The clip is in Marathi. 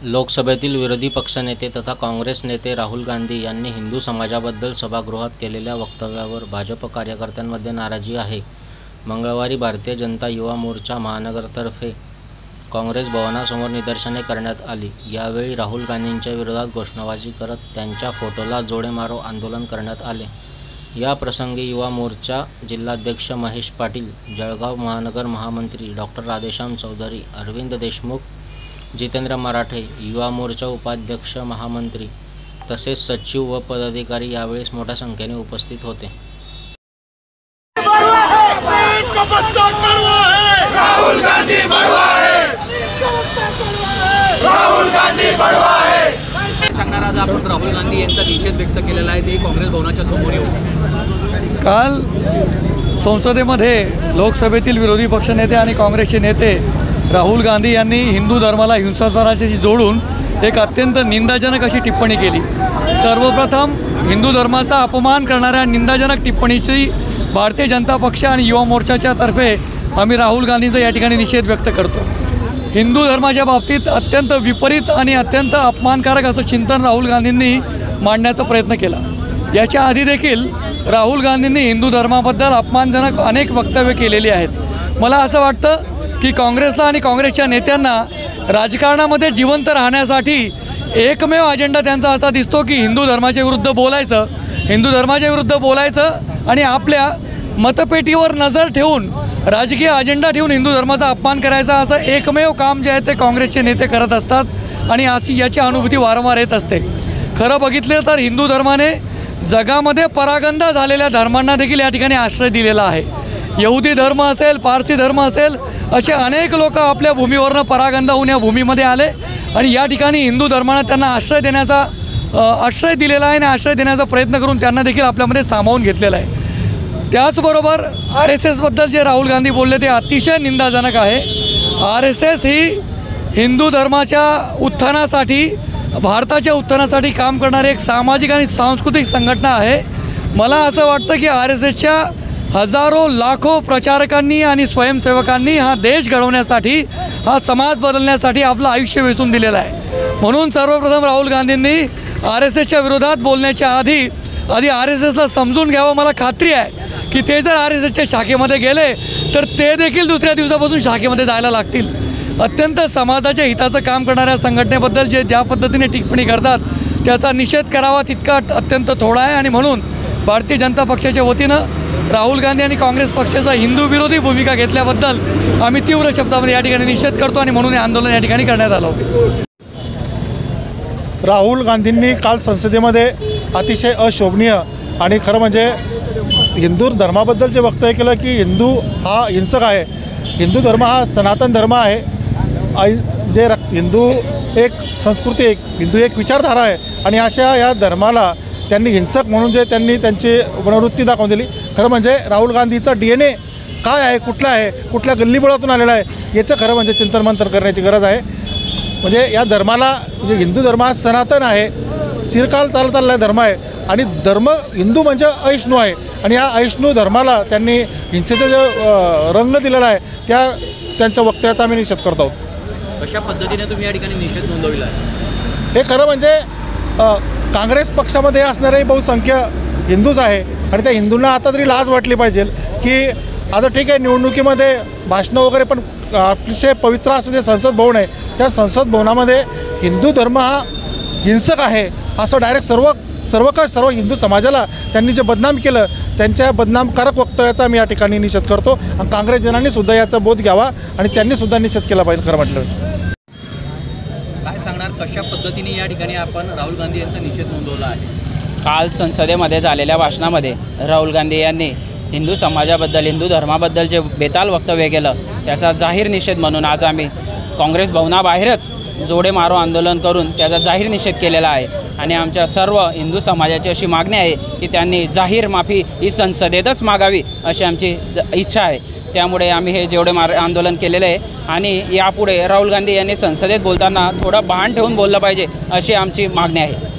लोकसभेतील विरोधी पक्षनेते तथा काँग्रेस नेते राहुल गांधी यांनी हिंदू समाजाबद्दल सभागृहात केलेल्या वक्तव्यावर भाजप कार्यकर्त्यांमध्ये नाराजी आहे। मंगळवारी भारतीय जनता युवा मोर्चा महानगरतर्फे काँग्रेस भवनासमोर निदर्शने करण्यात आली। यावेळी राहुल गांधींच्या विरोधात घोषणाबाजी करत त्यांच्या फोटोला जोडे मारो आंदोलन करण्यात आले। या प्रसंगी युवा मोर्चा जिल्हाध्यक्ष महेश पाटील, जळगाव महानगर महामंत्री डॉक्टर राधेश्याम चौधरी, अरविंद देशमुख, जितेंद्र मराठे, युवा मोर्चा उपाध्यक्ष महामंत्री तसेच सचिव व पदाधिकारी यावेळी मोठ्या संख्येने उपस्थित होते। राहुल गांधी बडवा है, राहुल गांधी बडवा है। सांगणार आज आपण राहुल गांधी यांचा निषेध व्यक्त केलेला आहे ते काँग्रेस भवनाच्या समोर येऊन काल संसदेमध्ये लोकसभेतील विरोधी पक्षनेते आणि काँग्रेसचे नेते राहुल गांधी यांनी हिंदू धर्माला हिंसाचाराशी जोडून एक अत्यंत निंदाजनक अशी टिप्पणी केली। सर्वप्रथम हिंदू धर्माचा अपमान करणाऱ्या निंदाजनक टिप्पणीची भारतीय जनता पक्ष आणि युवा मोर्चाच्या तर्फे आम्ही राहुल गांधींचा या ठिकाणी निषेध व्यक्त करतो। हिंदू धर्माच्या बाबतीत अत्यंत विपरीत आणि अत्यंत अपमानकारक असं चिंतन राहुल गांधींनी मांडण्याचा प्रयत्न केला। याच्या आधी देखील राहुल गांधींनी हिंदू धर्माबद्दल अपमानजनक अनेक वक्तव्ये केलेली आहेत। मला असं वाटतं की काँग्रेसला आणि काँग्रेसच्या नेत्यांना राजकारणामध्ये जिवंत राहण्यासाठी एकमेव अजेंडा त्यांचा असा दिसतो की हिंदू धर्माच्या विरुद्ध बोलायचं, हिंदू धर्माच्या विरुद्ध बोलायचं आणि आपल्या मतपेटीवर नजर ठेवून राजकीय अजेंडा ठेवून हिंदू धर्माचा अपमान करायचा, असं एकमेव काम जे आहे ते काँग्रेसचे नेते करत असतात आणि अशी याची अनुभूती वारंवार येत असते। खरं बघितलं तर हिंदू धर्माने जगामध्ये परागंदा झालेल्या धर्मांना देखील या ठिकाणी आश्रय दिलेला आहे। यहुदी धर्म असेल, पारसी धर्म असेल, असे अनेक लोक आपल्या भूमीवरनं परागंदा होऊन या भूमीमध्ये आले आणि या ठिकाणी हिंदू धर्मानं त्यांना आश्रय दिलेला आहे आणि आश्रय देण्याचा प्रयत्न करून त्यांना देखील आपल्यामध्ये सामावून घेतलेला आहे। त्याचबरोबर RSSबद्दल जे राहुल गांधी बोलले ते अतिशय निंदाजनक आहे। RSS ही हिंदू धर्माच्या उत्थानासाठी, भारताच्या उत्थानासाठी काम करणारी एक सामाजिक आणि सांस्कृतिक संघटना आहे। मला असं वाटतं की RSSच्या हजारो लाखो प्रचारकांनी आणि स्वयंसेवकांनी हा देश घडवण्यासाठी, हा समाज बदलण्यासाठी आपलं आयुष्य वेचून दिलेलं आहे। म्हणून सर्वप्रथम राहुल गांधींनी RSSच्या विरोधात बोलण्याच्या आधी RSSला समजून घ्यावं। मला खात्री आहे की ते जर RSSच्या शाखेमध्ये गेले तर ते देखील दुसऱ्या दिवसापासून शाखेमध्ये जायला लागतील। अत्यंत समाजाच्या हिताचं काम करणाऱ्या संघटनेबद्दल ज्या पद्धतीने टिप्पणी करतात त्याचा निषेध करावा तितका अत्यंत थोडा आहे आणि म्हणून भारतीय जनता पक्षाच्या वतीनं राहुल गांधी आणि काँग्रेस पक्षाचा हिंदू विरोधी भूमिका घेतल्याबद्दल आम्ही तीव्र शब्दामध्ये या ठिकाणी निषेध करतो आणि म्हणून हे आंदोलन या ठिकाणी करण्यात आलं होतं। राहुल गांधींनी काल संसदेमध्ये अतिशय अशोभनीय आणि खरं म्हणजे हिंदू धर्माबद्दल जे वक्तव्य केलं की हिंदू हा हिंसक आहे, हिंदू धर्म हा सनातन धर्म आहे, जे हिंदू एक संस्कृती, हिंदू एक विचारधारा आहे आणि अशा या धर्माला त्यांनी हिंसक म्हणून जे त्यांनी त्यांची मनोवृत्ती दाखवून दिली। खरं म्हणजे राहुल गांधीचा DNA काय आहे, कुठला आहे, कुठल्या गल्लीबोळातून आलेला आहे याचं खरं म्हणजे चिंतन मंथन करण्याची गरज आहे। म्हणजे या धर्माला, म्हणजे हिंदू धर्म हा सनातन आहे, चिरकाल चालत आलेला धर्म आहे आणि धर्म हिंदू म्हणजे अहिष्णू आहे आणि या अहिष्णू धर्माला त्यांनी हिंसेचा जो रंग दिलेला आहे त्यांच्या वक्तव्याचा आम्ही निषेध करत आहोत। कशा पद्धतीने तुम्ही या ठिकाणी निषेध नोंदविला आहे? हे खरं म्हणजे काँग्रेस पक्षामध्ये असणारे बहुसंख्य हिंदूच आहे आणि त्या हिंदूंना आता तरी लाज वाटली पाहिजे की आता ठीक आहे, निवडणुकीमध्ये भाषणं वगैरे, पण अतिशय पवित्र असं जे संसद भवन आहे त्या संसद भवनामध्ये हिंदू धर्म हा हिंसक आहे असं डायरेक्ट सर्व हिंदू समाजाला त्यांनी जे बदनाम केलं त्यांच्या बदनामकारक वक्तव्याचा मी या ठिकाणी निषेध करतो आणि काँग्रेसजनांनी सुद्धा याचा बोध घ्यावा आणि त्यांनी सुद्धा निषेध केला पाहिजे। खरं म्हटलं काय सांगणार, कशा पद्धतीने या ठिकाणी आपण राहुल गांधी यांचा निषेध नोंदवला आहे? काल संसदेमध्ये झालेल्या भाषणामध्ये राहुल गांधी यांनी हिंदू समाजाबद्दल, हिंदू धर्माबद्दल जे बेताल वक्तव्य केलं त्याचा जाहीर निषेध म्हणून आज आम्ही काँग्रेस भवनाबाहेरच जोडे मारो आंदोलन करून त्याचा जाहीर निषेध केलेला आहे आणि आमच्या सर्व हिंदू समाजाची अशी मागणी आहे की त्यांनी जाहीर माफी ही संसदेतच मागावी अशी आमची इच्छा आहे। त्यामुळे आम्ही हे जोडे मारो आंदोलन केलेलं आहे आणि यापुढे राहुल गांधी यांनी संसदेत बोलताना थोडं भान ठेवून बोललं पाहिजे अशी आमची मागणी आहे।